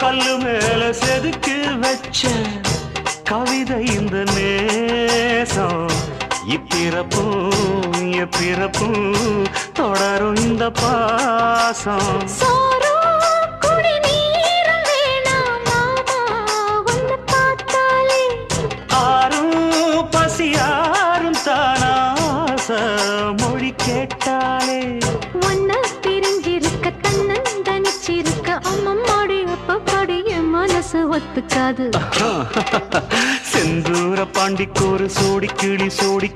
கல்லு மேல செதுக்கி வச்ச கவிதை இந்த நேசம் இப்பிறப்பும் எப்பிறப்பும் தொடரும் இந்த பாசம் பசியாரும் தானாச மொழி கேட்டாலே ஒன்ன பிரிஞ்சிருக்க தன்னந்தனிச்சிருக்க அம்மம்மாடி அப்பப்படிய மனசு ஒத்துக்காது செந்தூர பாண்டிக்கோரு சோடி கிளி கூட